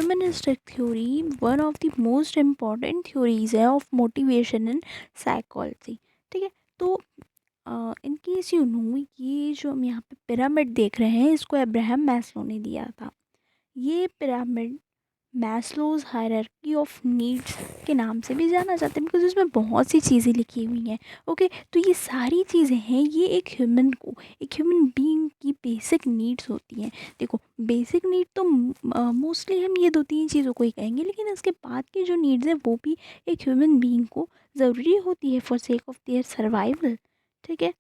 Humanistic theory one of the most important theories है of motivation in psychology. ठीक है, तो इन केस यू नो, ये जो हम यहाँ पे पिरामिड देख रहे हैं इसको अब्राहम मैस्लो ने दिया था। ये pyramid Maslow's hierarchy of needs के नाम से भी जाना जाता है बिकॉज इसमें बहुत सी चीज़ें लिखी हुई हैं। ओके, तो ये सारी चीज़ें हैं, ये एक ह्यूमन बीइंग की बेसिक नीड्स होती हैं। देखो, बेसिक नीड तो मोस्टली हम ये दो तीन चीज़ों को ही कहेंगे, लेकिन इसके बाद की जो नीड्स हैं वो भी एक ह्यूमन बीइंग को ज़रूरी होती है for sake of their survival. ठीक है,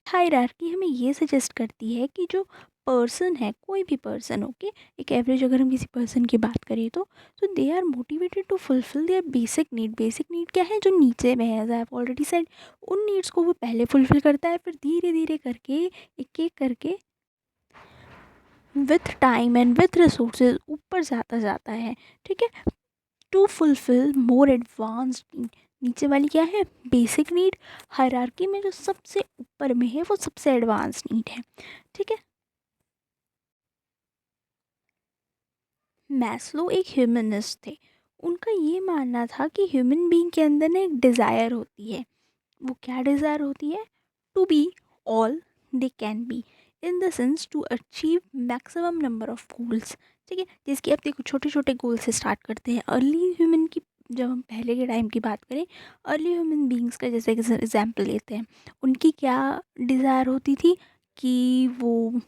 हायरार्की हमें ये सजेस्ट करती है कि जो पर्सन है, कोई भी पर्सन, ओके, एक एवरेज अगर हम किसी पर्सन की बात करें तो they are motivated to fulfil their basic need क्या है जो नीचे में है, as I have already said. उन नीड्स को वो पहले फुलफिल करता है, फिर धीरे धीरे करके एक एक करके with time and with resources ऊपर जाता जाता है। ठीक है, to fulfil more advanced need. नीचे वाली क्या है? Basic need. हायरार्की में जो सबसे ऊपर में है वो सबसे एडवांस नीड है। ठीक है, मैस्लो एक ह्यूमनिस्ट थे। उनका ये मानना था कि ह्यूमन बीइंग के अंदर ना एक डिज़ायर होती है। वो क्या डिज़ायर होती है? To be all they can be, in the sense to achieve maximum number of goals. ठीक है, जिसकी अब देखो छोटे छोटे गोल से स्टार्ट करते हैं। अर्ली ह्यूमन की, जब हम पहले के टाइम की बात करें, अर्ली ह्यूमन बींग्स का जैसे एग्जाम्पल लेते हैं, उनकी क्या डिज़ायर होती थी कि वो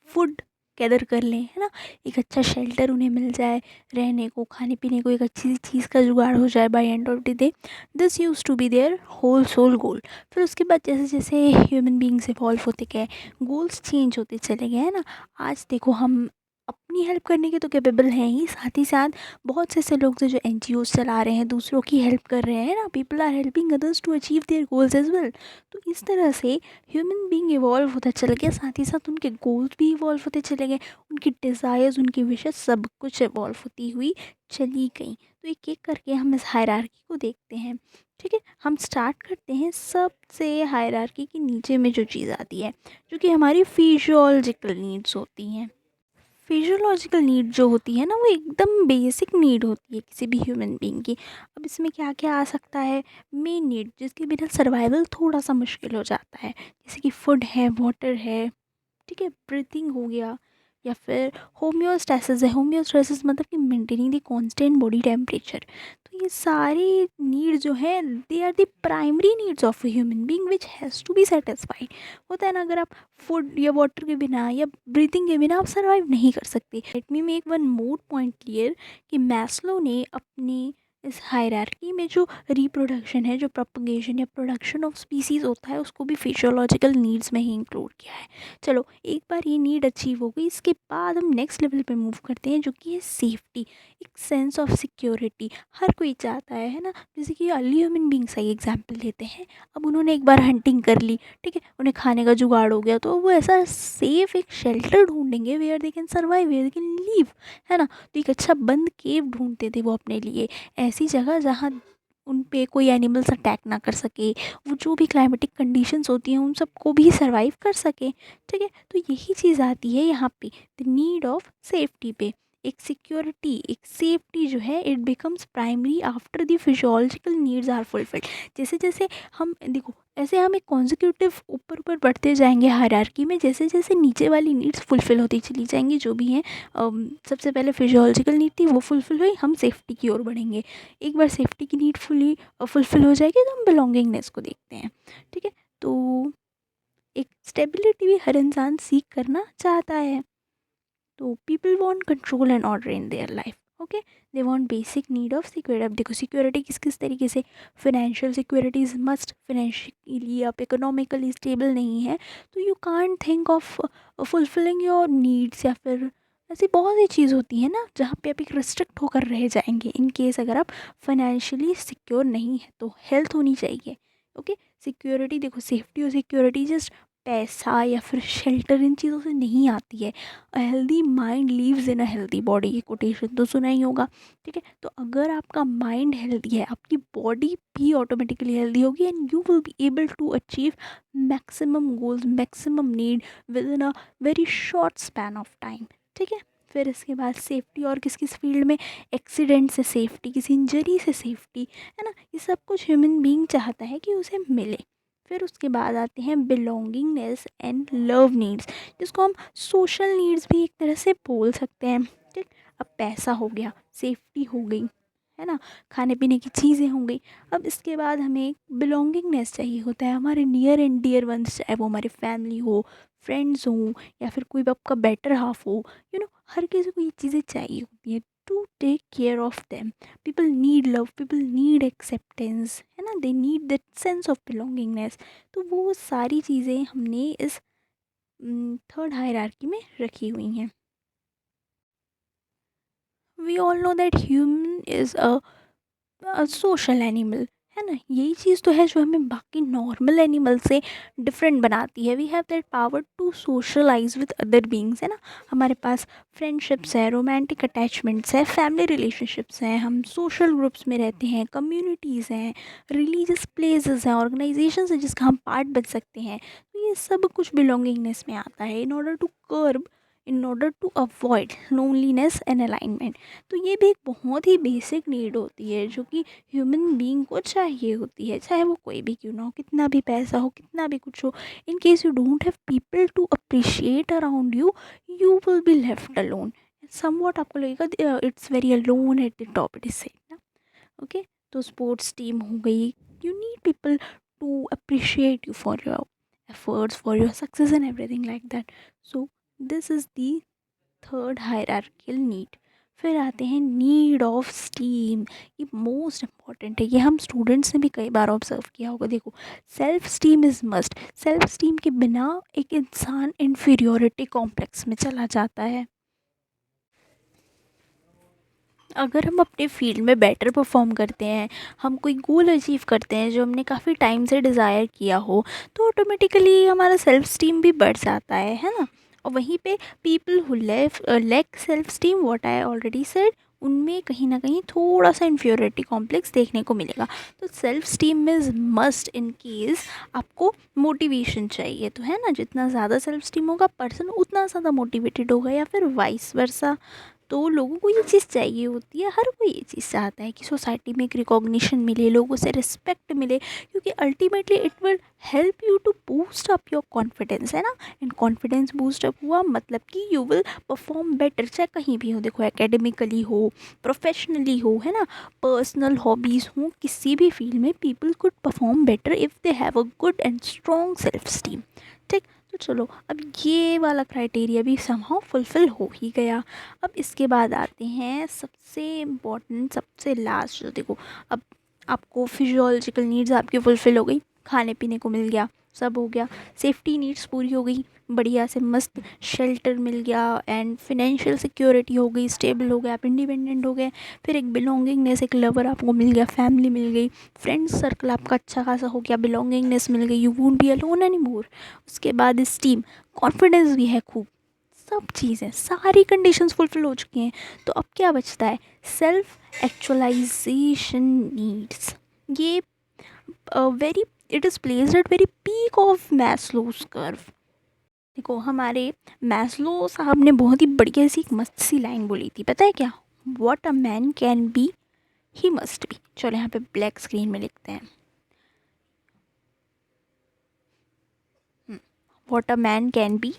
फूड गैदर कर लें, है ना, एक अच्छा शेल्टर उन्हें मिल जाए, रहने को, खाने पीने को एक अच्छी सी चीज़ का जुगाड़ हो जाए by end of the day. This use to be their whole sole goal. फिर उसके बाद जैसे जैसे ह्यूमन बींग्स इवॉल्व होते गए, गोल्स चेंज होते चले गए, है ना। आज देखो हम अपनी हेल्प करने के तो कैपेबल हैं ही, साथ ही साथ बहुत से ऐसे लोग हैं जो एनजीओज चला रहे हैं, दूसरों की हेल्प कर रहे हैं ना। People are helping others to achieve their goals as well. तो इस तरह से ह्यूमन बीइंग इवॉल्व होता चल गया, साथ ही साथ उनके गोल्स भी इवॉल्व होते चले गए, उनकी डिज़ायर्स, उनकी विशेष सब कुछ इवॉल्व होती हुई चली गई। तो एक एक करके हम इस हायरार्की को देखते हैं। ठीक है, हम स्टार्ट करते हैं सबसे हायरार्की के नीचे में जो चीज़ आती है, जो कि हमारी फिजियोलॉजिकल नीड्स होती हैं। फिजियोलॉजिकल नीड जो होती है ना, वो एकदम बेसिक नीड होती है किसी भी ह्यूमन बीइंग की। अब इसमें क्या क्या आ सकता है? मेन नीड जिसके बिना सर्वाइवल थोड़ा सा मुश्किल हो जाता है, जैसे कि फूड है, वाटर है, ठीक है, ब्रीथिंग हो गया, या फिर होम्योस्टैसिस है। होम्योस्टैसिस मतलब कि maintaining the constant body temperature. तो ये सारी नीड जो है, they are the primary needs of a human being which has to be satisfied. होता है ना, अगर आप फूड या वाटर के बिना या ब्रीथिंग के बिना आप सर्वाइव नहीं कर सकते। Let me make one more point clear कि मैस्लो ने अपनी इस हायरार्की में जो रिप्रोडक्शन है, जो प्रोपगेशन या प्रोडक्शन ऑफ स्पीसीज होता है, उसको भी फिजियोलॉजिकल नीड्स में ही इंक्लूड किया है। चलो, एक बार ये नीड अचीव हो गई, इसके बाद हम नेक्स्ट लेवल पे मूव करते हैं, जो कि है सेफ्टी, एक सेंस ऑफ सिक्योरिटी। हर कोई चाहता है ना। जैसे कि अर्ली ह्यूमन बीइंग्स का एग्जाम्पल लेते हैं। अब उन्होंने एक बार हंटिंग कर ली, ठीक है, उन्हें खाने का जुगाड़ हो गया, तो वो ऐसा सेफ एक शेल्टर ढूंढेंगे where they can survive, where they can live, है ना। तो एक अच्छा बंद केव ढूंढते थे वो अपने लिए, ऐसी जगह जहाँ उन पे कोई एनिमल्स अटैक ना कर सके, वो जो भी क्लाइमेटिक कंडीशंस होती हैं उन सबको भी सर्वाइव कर सके। ठीक है, तो यही चीज़ आती है यहाँ पे, द नीड ऑफ सेफ्टी पे। एक सिक्योरिटी, एक सेफ्टी जो है, it becomes primary after the physiological needs are fulfilled. जैसे जैसे हम देखो, ऐसे हम एक कॉन्जिक्यूटिव ऊपर ऊपर बढ़ते जाएंगे हायरार्की में, जैसे जैसे नीचे वाली नीड्स फुलफिल होती चली जाएंगी जो भी हैं। सबसे पहले फिजियोलॉजिकल नीड थी, वो फुलफिल हुई, हम सेफ्टी की ओर बढ़ेंगे। एक बार सेफ्टी की नीड फुलफिल हो जाएगी तो हम बिलोंगिंगनेस को देखते हैं। ठीक है, तो एक स्टेबिलिटी भी हर इंसान सीख करना चाहता है। तो people want control and order in their life. Okay, they want basic need of security. अब देखो, सिक्योरिटी किस किस तरीके से, financial security is must. Financially आप इकोनॉमिकली स्टेबल नहीं है तो you can't think of fulfilling your needs, या फिर ऐसी बहुत सी चीज़ होती है ना जहाँ पे आप एक रिस्ट्रिक्ट होकर रह जाएंगे इन केस अगर आप फाइनेंशियली सिक्योर नहीं है। तो हेल्थ होनी चाहिए। ओके, सिक्योरिटी देखो, सेफ्टी और सिक्योरिटी जस्ट पैसा या फिर शेल्टर इन चीज़ों से नहीं आती है। A healthy mind leaves in a healthy body, ये कोटेशन तो सुना ही होगा। ठीक है, तो अगर आपका माइंड हेल्दी है, आपकी बॉडी भी ऑटोमेटिकली हेल्दी होगी and you will be able to achieve maximum goals, maximum need within a very short span of time. ठीक है, फिर इसके बाद सेफ्टी, और किस किस फील्ड में, एक्सीडेंट से सेफ्टी, किसी इंजरी से सेफ्टी, है ना, ये सब कुछ ह्यूमन बीइंग चाहता है कि उसे मिले। फिर उसके बाद आते हैं बिलोंगिंगनेस एंड लव नीड्स, जिसको हम सोशल नीड्स भी एक तरह से बोल सकते हैं। ठीक, अब पैसा हो गया, सेफ्टी हो गई, है ना, खाने पीने की चीज़ें हो गई। अब इसके बाद हमें बिलोंगिंगनेस चाहिए होता है, हमारे नियर एंड डियर वंस, चाहे वो हमारी फैमिली हो, फ्रेंड्स हों, या फिर कोई आपका बेटर हाफ हो, हर किसी को ये चीज़ें चाहिए होती हैं to take care of them. People need love, people need acceptance, है ना, they need that sense of belongingness. तो वो सारी चीज़ें हमने इस थर्ड हायरार्की में रखी हुई हैं। We all know that human is social animal, है ना, यही चीज़ तो है जो हमें बाकी नॉर्मल एनिमल से डिफरेंट बनाती है। We have that power to socialize with other beings, है ना, हमारे पास फ्रेंडशिप्स है, रोमांटिक अटैचमेंट्स है, फैमिली रिलेशनशिप्स हैं, हम सोशल ग्रुप्स में रहते हैं, कम्युनिटीज़ हैं, रिलीजियस प्लेसेस हैं, ऑर्गेनाइजेशन है जिसका हम पार्ट बन सकते हैं। तो ये सब कुछ बिलोंगिंगनेस में आता है। In order to avoid loneliness and alignment, तो ये भी एक बहुत ही बेसिक नीड होती है जो कि ह्यूमन बीइंग को चाहिए होती है, चाहे वो कोई भी क्यों ना हो, कितना भी पैसा हो, कितना भी कुछ हो। In case you don't have people to appreciate around you, you will be left alone. Somewhat आपको लगेगा it's very alone at the top, it is said ना। ओके, तो स्पोर्ट्स टीम हो गई, you need people to appreciate you for your efforts, for your success and everything like that. So this is the third hierarchical need. फिर आते हैं need of steam, ये most important है, ये हम स्टूडेंट्स ने भी कई बार ऑब्जर्व किया होगा। देखो, self esteem is must, self esteem के बिना एक इंसान इन्फीरियोरिटी कॉम्प्लेक्स में चला जाता है। अगर हम अपने फील्ड में बेटर परफॉर्म करते हैं, हम कोई गोल अचीव करते हैं जो हमने काफ़ी टाइम से डिज़ायर किया हो, तो ऑटोमेटिकली हमारा सेल्फ स्टीम भी बढ़ जाता है ना। और वहीं पे people who lack self esteem, what I already said, उनमें कहीं ना कहीं थोड़ा सा इन्फ्योरिटी कॉम्प्लेक्स देखने को मिलेगा। तो self esteem is must in case आपको मोटिवेशन चाहिए, तो है ना, जितना ज़्यादा सेल्फ स्टीम होगा पर्सन उतना ज़्यादा मोटिवेटेड होगा, या फिर वाइस वर्सा। तो लोगों को ये चीज़ चाहिए होती है, हर कोई ये चीज़ चाहता है कि सोसाइटी में एक रिकॉग्निशन मिले, लोगों से रिस्पेक्ट मिले, क्योंकि ultimately it will help you to boost up your confidence, है ना। एंड कॉन्फिडेंस बूस्ट अप हुआ मतलब कि यू विल परफॉर्म बेटर, चाहे कहीं भी हो। देखो, एकेडमिकली हो, प्रोफेशनली हो, है ना, पर्सनल हॉबीज़ हो, किसी भी फील्ड में people could perform better if they have a good and strong self esteem. ठीक, तो चलो, अब ये वाला क्राइटेरिया भी समहाउ फुलफ़िल हो ही गया। अब इसके बाद आते हैं सबसे इम्पोर्टेंट, सबसे लास्ट, जो देखो, अब आपको फिजियोलॉजिकल नीड्स आपकी फुलफ़िल हो गई, खाने पीने को मिल गया, सब हो गया, सेफ्टी नीड्स पूरी हो गई, बढ़िया से मस्त शेल्टर मिल गया, एंड फिनेंशियल सिक्योरिटी हो गई, स्टेबल हो गए, आप इंडिपेंडेंट हो गए। फिर एक बिलोंगिंगनेस, एक लवर आपको मिल गया, फैमिली मिल गई, फ्रेंड सर्कल आपका अच्छा खासा हो गया, बिलोंगिंगनेस मिल गई, you won't be alone any more. उसके बाद स्टीम, कॉन्फिडेंस भी है खूब, सब चीज़ें, सारी कंडीशंस फुलफिल हो चुकी हैं। तो अब क्या बचता है? Self actualization needs. ये very it is placed at very peak of Maslow's curve. देखो, हमारे मैस्लो साहब ने बहुत ही बढ़िया सी एक मस्त सी लाइन बोली थी, पता है क्या? What a man can be he must be. चलो यहाँ पे ब्लैक स्क्रीन में लिखते हैं, what a man can be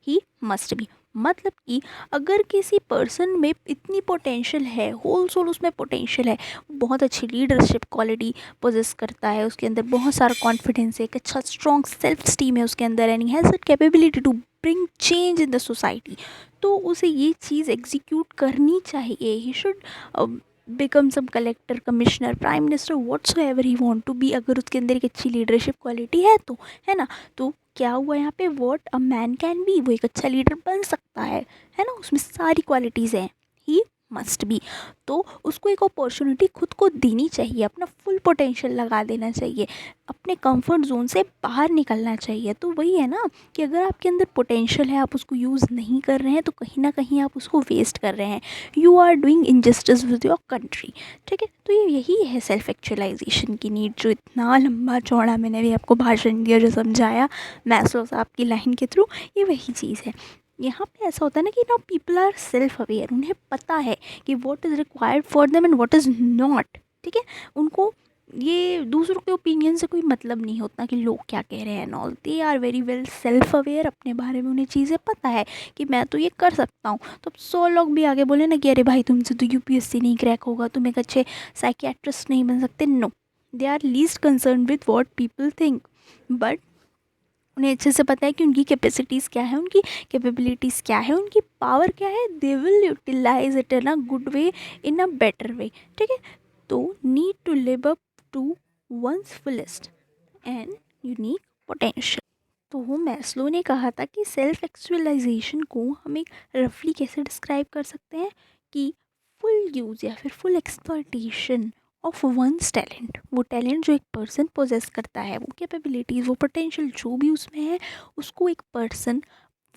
he must be. मतलब कि अगर किसी पर्सन में इतनी पोटेंशियल है, होल सोल उसमें पोटेंशियल है, बहुत अच्छी लीडरशिप क्वालिटी पोजेस करता है, उसके अंदर बहुत सारा कॉन्फिडेंस है, एक अच्छा स्ट्रॉन्ग सेल्फ स्टीम है उसके अंदर, and he has that capability to bring change in the society, तो उसे ये चीज़ एग्जीक्यूट करनी चाहिए। He should become some collector, commissioner, prime minister, whatsoever he want to be. अगर उसके अंदर एक अच्छी लीडरशिप क्वालिटी है तो, है ना। तो क्या हुआ यहाँ पे? What a man can be, वो एक अच्छा लीडर बन सकता है ना, उसमें सारी क्वालिटीज़ हैं। ही मस्ट बी, तो उसको एक अपॉर्चुनिटी खुद को देनी चाहिए, अपना फुल पोटेंशियल लगा देना चाहिए, अपने कंफर्ट जोन से बाहर निकलना चाहिए। तो वही है ना कि अगर आपके अंदर पोटेंशियल है, आप उसको यूज़ नहीं कर रहे हैं, तो कहीं ना कहीं आप उसको वेस्ट कर रहे हैं, you are doing injustice with your country. ठीक है, तो ये यही है सेल्फ एक्चुअलाइजेशन की नीड, जो इतना लंबा चौड़ा मैंने भी आपको भाषण दिया, जो समझाया मैस्लो साहब की लाइन के थ्रू, ये वही चीज़ है। यहाँ पे ऐसा होता है ना कि now people are self aware, उन्हें पता है कि what is required for them and what is not. ठीक है, उनको ये दूसरों के ओपिनियन से कोई मतलब नहीं होता कि लोग क्या कह रहे हैं and all. They are very well self aware, अपने बारे में उन्हें चीज़ें पता है कि मैं तो ये कर सकता हूँ। तो 100 लोग भी आगे बोले ना कि अरे भाई तुमसे तो यूपीएससी नहीं क्रैक होगा, तुम एक अच्छे साइकियाट्रिस्ट नहीं बन सकते, no, they are least concern with what people think. But उन्हें अच्छे से पता है कि उनकी कैपेसिटीज़ क्या है, उनकी कैपेबिलिटीज़ क्या है, उनकी पावर क्या है। They will utilize it in a good way, in a better way. ठीक है, तो need to live up to one's fullest and unique potential. तो वो मैस्लो ने कहा था कि सेल्फ एक्चुअलाइजेशन को हम एक रफली कैसे डिस्क्राइब कर सकते हैं कि फुल यूज़ या फिर full exploitation of one's talent. वो टैलेंट जो एक पर्सन पोजेस करता है, वो कैपेबिलिटीज़, वो पोटेंशियल जो भी उसमें है, उसको एक पर्सन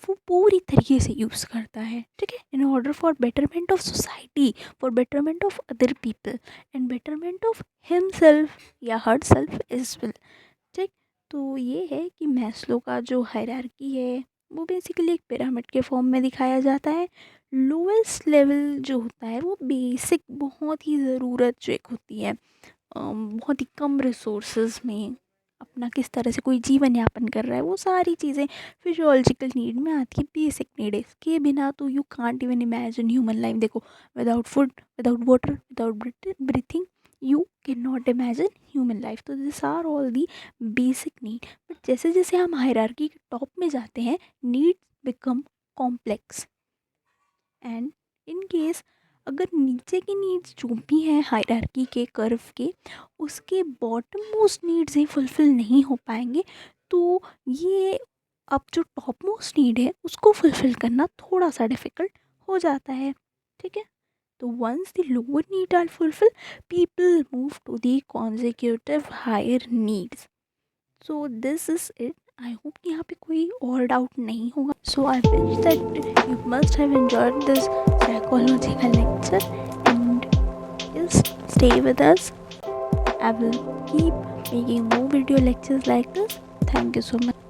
वो पूरी तरीके से यूज़ करता है। ठीक है, in order for betterment of society, for betterment of other people and betterment of himself या हर सेल्फ एज वेल। ठीक, तो ये है कि मैस्लो का जो हायरार्की है वो बेसिकली एक पिरामिड के फॉर्म में दिखाया जाता है। लोएस्ट लेवल जो होता है वो बेसिक बहुत ही ज़रूरत जो एक होती है, बहुत ही कम रिसोर्सेज में अपना किस तरह से कोई जीवन यापन कर रहा है, वो सारी चीज़ें फिजियोलॉजिकल नीड में आती है, बेसिक नीड है। इसके बिना तो you can't even imagine human life. देखो, without food, without water, without breathing, you can not imagine human life. तो this are all the basic need. But जैसे जैसे हम हायरार्की के टॉप में जाते हैं, needs become complex and in case अगर नीचे की नीड्स जो भी हैं हायरार्की के कर्व के, उसके बॉटम मोस्ट नीड्स ही फुलफ़िल नहीं हो पाएंगे, तो ये अब जो टॉप मोस्ट नीड है उसको फुलफ़िल करना थोड़ा सा डिफ़िकल्ट हो जाता है। ठीक है, तो once the lower need are fulfil, people move to the consecutive higher needs. So this is it. I hope कि यहाँ पे कोई और डाउट नहीं होगा। So I wish that you must have enjoyed this psychological lecture and just stay with us. I will keep making more video lectures like this. Thank you so much.